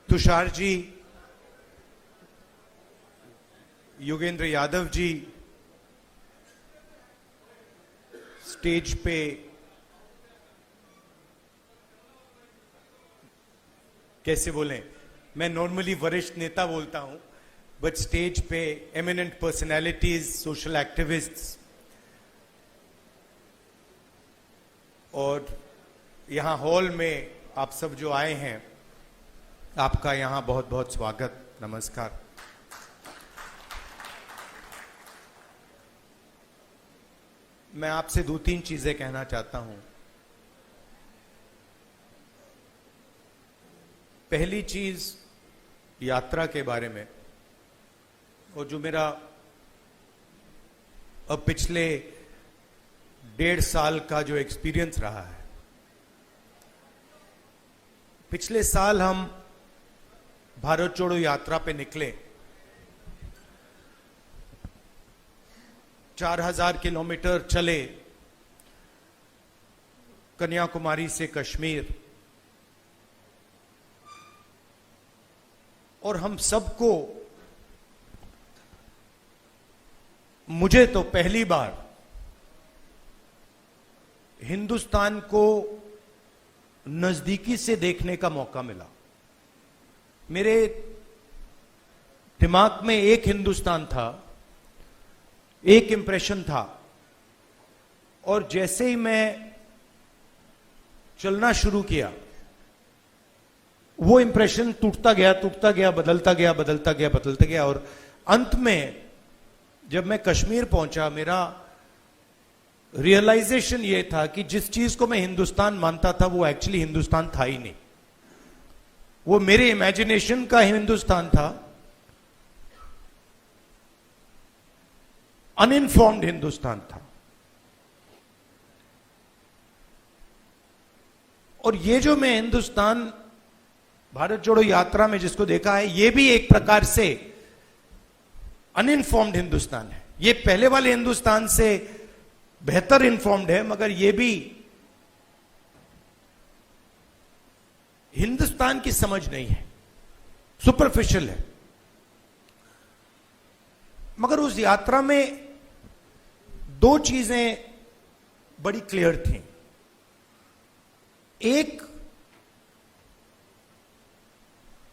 Tushar ji, Yogendra Yadav ji, stage पे कैसे बोलें, मैं नॉर्मली वरिष्ठ नेता बोलता हूं, बट स्टेज पे एमिनेंट पर्सनैलिटीज, सोशल एक्टिविस्ट्स, और यहां हॉल में आप सब जो आए हैं, आपका यहां बहुत बहुत स्वागत, नमस्कार। मैं आपसे दो तीन चीजें कहना चाहता हूं। पहली चीज यात्रा के बारे में, और जो मेरा अब पिछले 1.5 साल का जो एक्सपीरियंस रहा है। पिछले साल हम भारत जोड़ो यात्रा पे निकले, 4000 किलोमीटर चले, कन्याकुमारी से कश्मीर, और हम सबको, मुझे तो पहली बार हिंदुस्तान को नजदीकी से देखने का मौका मिला। मेरे दिमाग में एक हिंदुस्तान था, एक इंप्रेशन था, और जैसे ही मैं चलना शुरू किया, वो इंप्रेशन टूटता गया, बदलता गया, और अंत में जब मैं कश्मीर पहुंचा, मेरा रियलाइजेशन ये था कि जिस चीज को मैं हिंदुस्तान मानता था, वो एक्चुअली हिंदुस्तान था ही नहीं। वो मेरे इमेजिनेशन का हिंदुस्तान था, अनइन्फॉर्म्ड हिंदुस्तान था। और ये जो मैं हिंदुस्तान भारत जोड़ो यात्रा में जिसको देखा है, ये भी एक प्रकार से अनइन्फॉर्म्ड हिंदुस्तान है। ये पहले वाले हिंदुस्तान से बेहतर इन्फॉर्म्ड है, मगर ये भी हिंदुस्तान की समझ नहीं है, सुपरफिशियल है। मगर उस यात्रा में दो चीजें बड़ी क्लियर थी। एक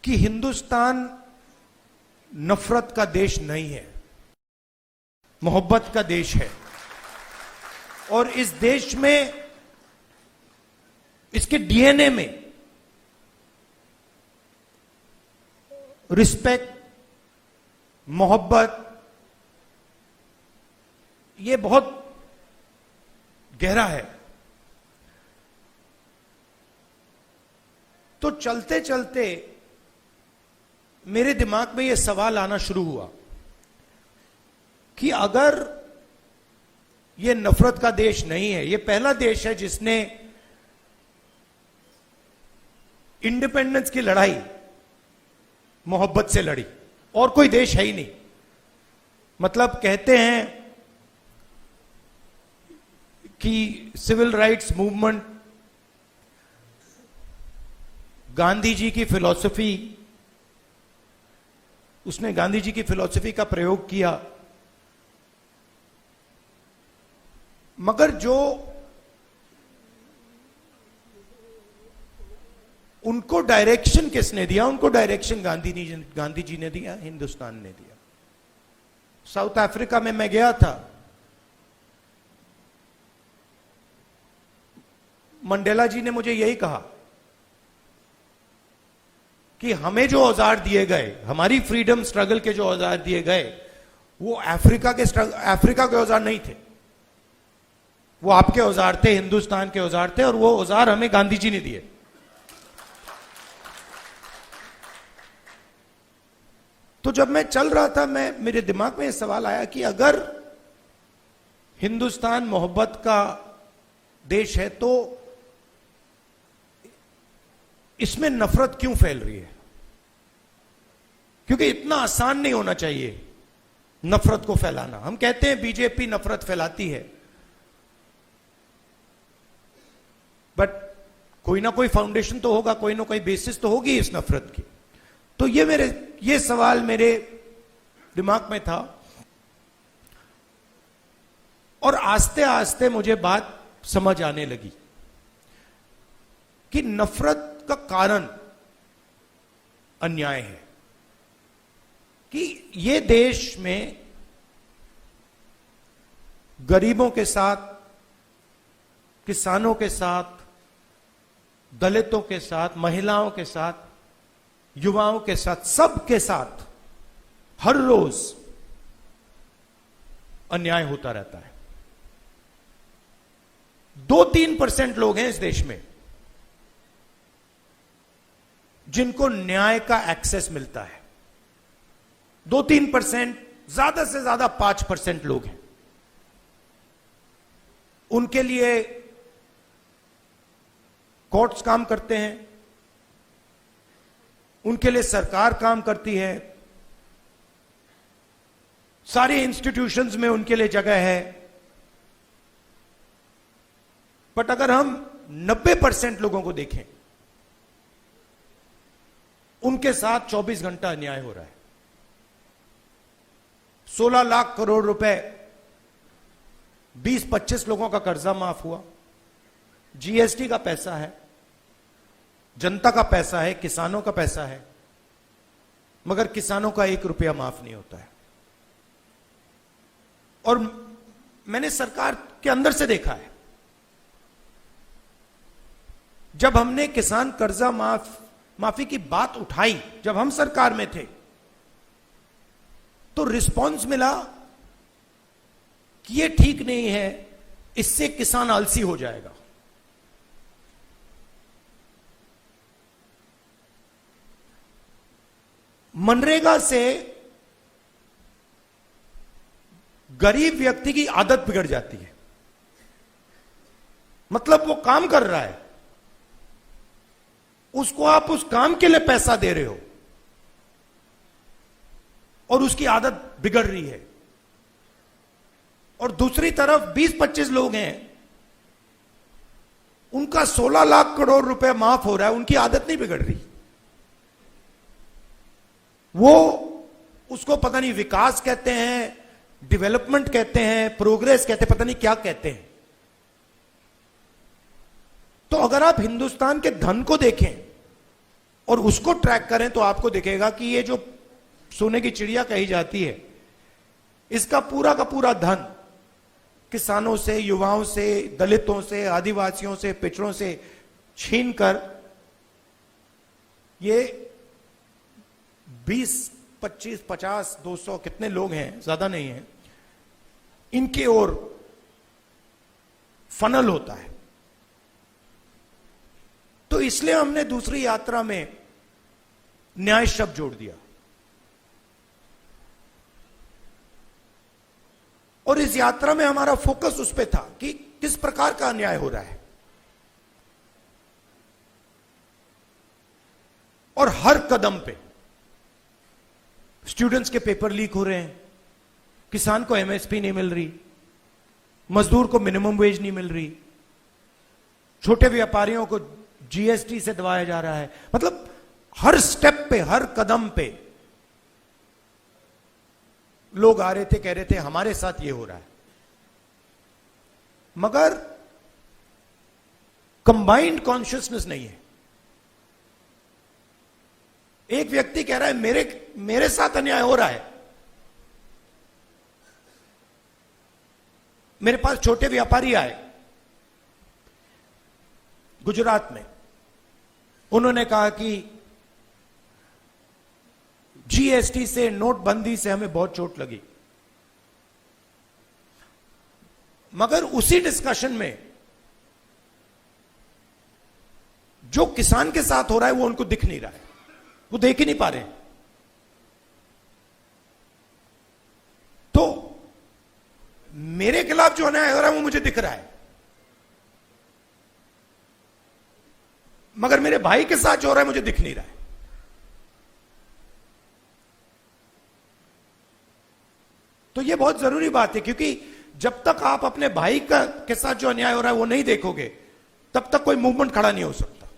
कि हिंदुस्तान नफरत का देश नहीं है, मोहब्बत का देश है, और इस देश में, इसके डीएनए में रिस्पेक्ट, मोहब्बत, ये बहुत गहरा है। तो चलते चलते मेरे दिमाग में यह सवाल आना शुरू हुआ कि अगर यह नफरत का देश नहीं है, यह पहला देश है जिसने इंडिपेंडेंस की लड़ाई मोहब्बत से लड़ी, और कोई देश है ही नहीं। मतलब कहते हैं कि civil rights movement, Gandhi ji की फिलॉसफी, उसने गांधी जी की फिलॉसफी का प्रयोग किया, मगर जो उनको डायरेक्शन किसने दिया? उनको डायरेक्शन गांधी जी ने दिया, हिंदुस्तान ने दिया। साउथ अफ्रीका में मैं गया था, मंडेला जी ने मुझे यही कहा कि हमें जो औजार दिए गए, हमारी फ्रीडम स्ट्रगल के जो औजार दिए गए, वो अफ्रीका के औजार नहीं थे, वो आपके औजार थे, हिंदुस्तान के औजार थे, और वो औजार हमें गांधी जी ने दिए। तो जब मैं चल रहा था, मेरे दिमाग में यह सवाल आया कि अगर हिंदुस्तान मोहब्बत का देश है, तो इसमें नफरत क्यों फैल रही है? क्योंकि इतना आसान नहीं होना चाहिए नफरत को फैलाना। हम कहते हैं बीजेपी नफरत फैलाती है, बट कोई ना कोई फाउंडेशन तो होगा, कोई ना कोई बेसिस तो होगी इस नफरत की। तो ये सवाल मेरे दिमाग में था और आस्ते आस्ते मुझे बात समझ आने लगी कि नफरत का कारण अन्याय है, कि ये देश में गरीबों के साथ, किसानों के साथ, दलितों के साथ, महिलाओं के साथ, युवाओं के साथ, सबके साथ हर रोज अन्याय होता रहता है। 2-3% लोग हैं इस देश में जिनको न्याय का एक्सेस मिलता है। 2-3%, ज्यादा से ज्यादा 5% लोग हैं। उनके लिए कोर्ट्स काम करते हैं, उनके लिए सरकार काम करती है, सारे इंस्टीट्यूशंस में उनके लिए जगह है। बट अगर हम 90% लोगों को देखें, उनके साथ 24 घंटा अन्याय हो रहा है। 16 लाख करोड़ रुपए 20-25 लोगों का कर्जा माफ हुआ। जीएसटी का पैसा है, जनता का पैसा है, किसानों का पैसा है, मगर किसानों का 1 रुपया माफ नहीं होता है। और मैंने सरकार के अंदर से देखा है, जब हमने किसान कर्जा माफी की बात उठाई, जब हम सरकार में थे, तो रिस्पांस मिला कि ये ठीक नहीं है, इससे किसान आलसी हो जाएगा। मनरेगा से गरीब व्यक्ति की आदत बिगड़ जाती है। मतलब वो काम कर रहा है, उसको आप उस काम के लिए पैसा दे रहे हो और उसकी आदत बिगड़ रही है। और दूसरी तरफ 20-25 लोग हैं, उनका 16 लाख करोड़ रुपए माफ हो रहा है, उनकी आदत नहीं बिगड़ रही। वो उसको पता नहीं विकास कहते हैं, डेवलपमेंट कहते हैं, प्रोग्रेस कहते हैं, पता नहीं क्या कहते हैं। तो अगर आप हिंदुस्तान के धन को देखें और उसको ट्रैक करें तो आपको दिखेगा कि ये जो सोने की चिड़िया कही जाती है, इसका पूरा का पूरा धन किसानों से, युवाओं से, दलितों से, आदिवासियों से, पिछड़ों से छीनकर ये 20, 25, 50, 200 कितने लोग हैं, ज्यादा नहीं है, इनके ओर फनल होता है। तो इसलिए हमने दूसरी यात्रा में न्याय शब्द जोड़ दिया। और इस यात्रा में हमारा फोकस उस पर था कि किस प्रकार का अन्याय हो रहा है। और हर कदम पे स्टूडेंट्स के पेपर लीक हो रहे हैं, किसान को एमएसपी नहीं मिल रही, मजदूर को मिनिमम वेज नहीं मिल रही, छोटे व्यापारियों को जीएसटी से दबाया जा रहा है। मतलब हर स्टेप पे, हर कदम पे लोग आ रहे थे, कह रहे थे हमारे साथ ये हो रहा है। मगर कंबाइंड कॉन्शियसनेस नहीं है। एक व्यक्ति कह रहा है मेरे साथ अन्याय हो रहा है। मेरे पास छोटे व्यापारी आए गुजरात में, उन्होंने कहा कि जीएसटी से, नोटबंदी से हमें बहुत चोट लगी। मगर उसी डिस्कशन में जो किसान के साथ हो रहा है वो उनको दिख नहीं रहा है, वो देख ही नहीं पा रहे। तो मेरे खिलाफ जो अन्याय हो रहा है वो मुझे दिख रहा है, मगर मेरे भाई के साथ जो हो रहा है मुझे दिख नहीं रहा है। तो ये बहुत जरूरी बात है, क्योंकि जब तक आप अपने भाई के साथ जो अन्याय हो रहा है वो नहीं देखोगे, तब तक कोई मूवमेंट खड़ा नहीं हो सकता।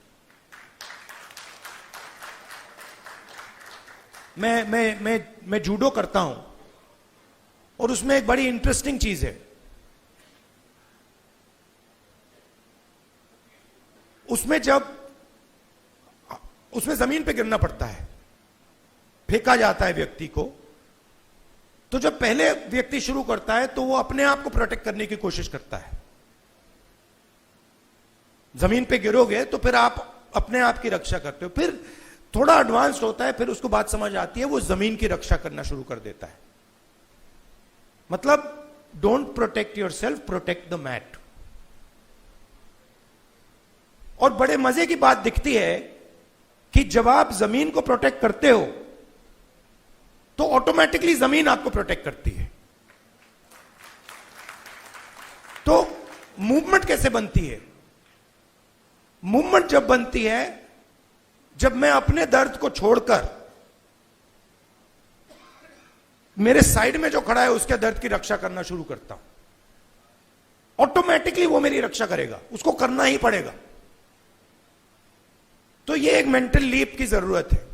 मैं जूडो करता हूं और उसमें एक बड़ी इंटरेस्टिंग चीज है, उसमें जमीन पे गिरना पड़ता है, फेंका जाता है व्यक्ति को, तो जब पहले व्यक्ति शुरू करता है तो वो अपने आप को प्रोटेक्ट करने की कोशिश करता है। जमीन पे गिरोगे तो फिर आप अपने आप की रक्षा करते हो, फिर थोड़ा एडवांस्ड होता है, फिर उसको बात समझ आती है, वो जमीन की रक्षा करना शुरू कर देता है। मतलब don't protect yourself, protect the mat. और बड़े मजे की बात दिखती है कि जब आप जमीन को प्रोटेक्ट करते हो तो ऑटोमेटिकली जमीन आपको प्रोटेक्ट करती है। तो मूवमेंट कैसे बनती है? मूवमेंट जब बनती है जब मैं अपने दर्द को छोड़कर मेरे साइड में जो खड़ा है उसके दर्द की रक्षा करना शुरू करता हूं, ऑटोमेटिकली वो मेरी रक्षा करेगा, उसको करना ही पड़ेगा। तो ये एक मेंटल लीप की जरूरत है।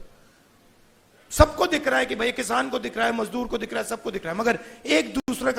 सबको दिख रहा है कि भाई किसान को दिख रहा है, मजदूर को दिख रहा है, सबको दिख रहा है, मगर एक दूसरे का